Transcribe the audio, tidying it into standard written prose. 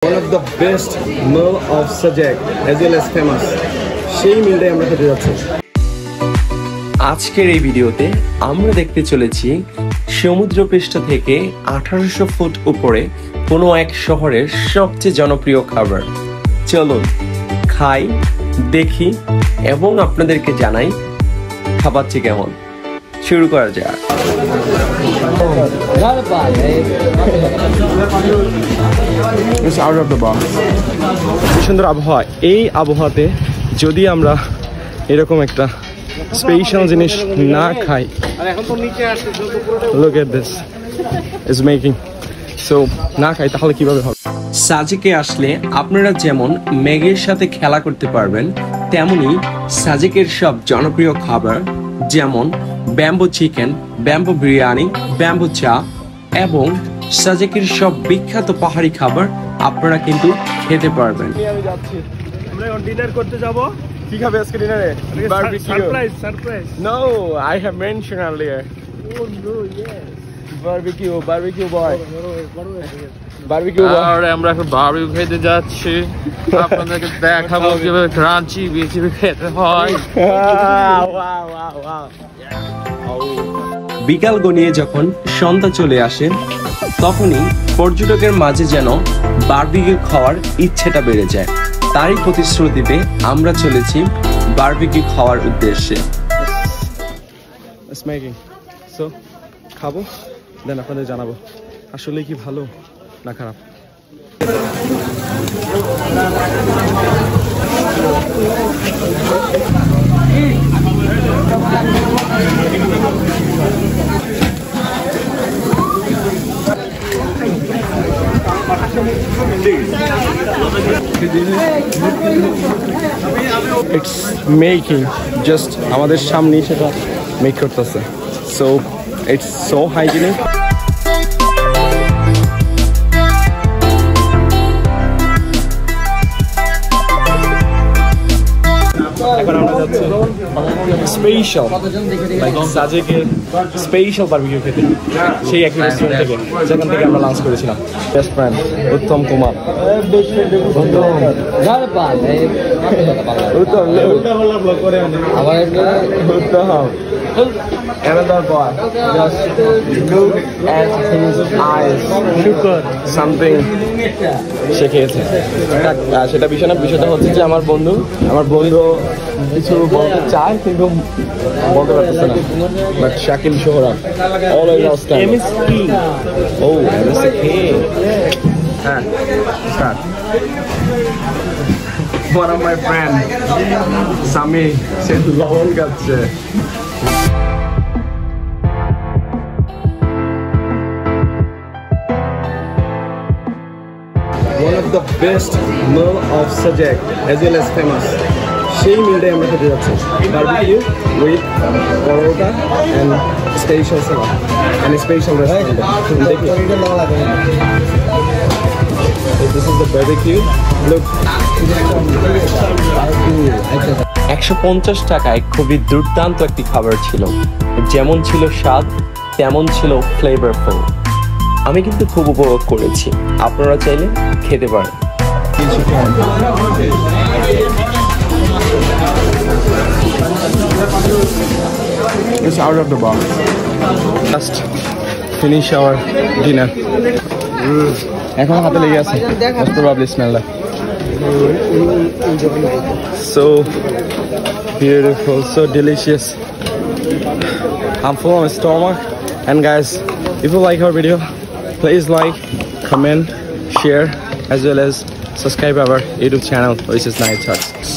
One of the best meal of Sajak as well as famous. সেই মিলটাই আমরা খেতে যাচ্ছি। আজকের এই ভিডিওতে আমরা দেখতে চলেছি সমুদ্রপৃষ্ঠ থেকে 1800 ফুট উপরে কোনো এক শহরের সবচেয়ে জনপ্রিয় খাবার। চলুন খাই, দেখি এবং আপনাদেরকে জানাই খাবারটি কেমন। শুরু করা যাক। সুন্দর আবহাওয়া, এই আবহাওয়াতে যদি আমরা এরকম একটা স্পেশাল জিনিস না খাই, look at this is making, so না খাই তাহলে কিভাবে হবে? সাজেকে আসলে আপনারা যেমন ম্যাগির সাথে খেলা করতে পারবেন, তেমনি সাজেকের সব জনপ্রিয় খাবার যেমন bamboo chicken, bamboo biryani, bamboo চা এবং সাজেকের সব বিখ্যাত পাহাড়ি খাবার আপনারা কিন্তু খেতে পারবেন। আমি যাচ্ছি, আমরা এখন ডিনার করতে যাব। কি খাবে আজকে ডিনারে? Surprise. No, I have mentioned earlier. Oh no, yes. Barbecue boy. Barbecue boy. আর আমরা এখন বারবিকিউ খেতে যাচ্ছি। আপনাদেরকে দেখাবো কিভাবে ক্রাঞ্চি বিচিবি খেতে হয়। Wow. বিকাল গনিয়ে যখন সন্ধ্যা চলে আসে, তখনই পর্যটকের মাঝে যেন বারবিকিউ খাওয়ার ইচ্ছেটা বেড়ে যায়। তারই প্রতিশ্রুতিতে আমরা চলেছি বারবিকিউ খাওয়ার উদ্দেশ্যে। It's making. So, খাবো, দেন আপনাদের জানাবো আসলে কি ভালো না খারাপ। It's making just আমাদের সামনে সেটা মেক করতেছে, so it's so hygienic. এখন আমরা যাচ্ছি স্পেশাল সাজেকের স্পেশাল বারবিকিউ খেতে, সেই একই রেস্টুরেন্ট থেকে যেখান থেকে আমরা লাঞ্চ করেছিলাম। Best friend Uttam Kumar. Another boy, just look at his eyes. Something সে খেয়েছে, সেটা বিষয় না। বিষয়টা হচ্ছে যে আমার বন্ধু কিছু বলতে চায় কিন্তু বলতে পারতেছে না, but Shakil Sohrab always outstanding. ও MSK, হ্যাঁ start. One of my friend Sami সে লবণ খাচ্ছে। One of the best meal of Sajak as well as famous. সেই মিলটাই আমরা খেতে যাচ্ছি, barbecue with paratha and special salad and special restaurant. This is the barbecue. Look. 150 টাকায় খুবই দুর্দান্ত একটি খাবার ছিল। যেমন ছিল স্বাদ, তেমন ছিল ফ্লেভারফুল। আমি কিন্তু খুব উপভোগ করেছি, আপনারা চাইলে খেতে পারেন। It's out of the box. Just finish our dinner. এখন হাতে লেগে আছে, most probably smell that. So beautiful, so delicious. I'm full of stomach. And guys, if you like our video, please like, comment, share, as well as subscribe our YouTube channel, which is Night Talks.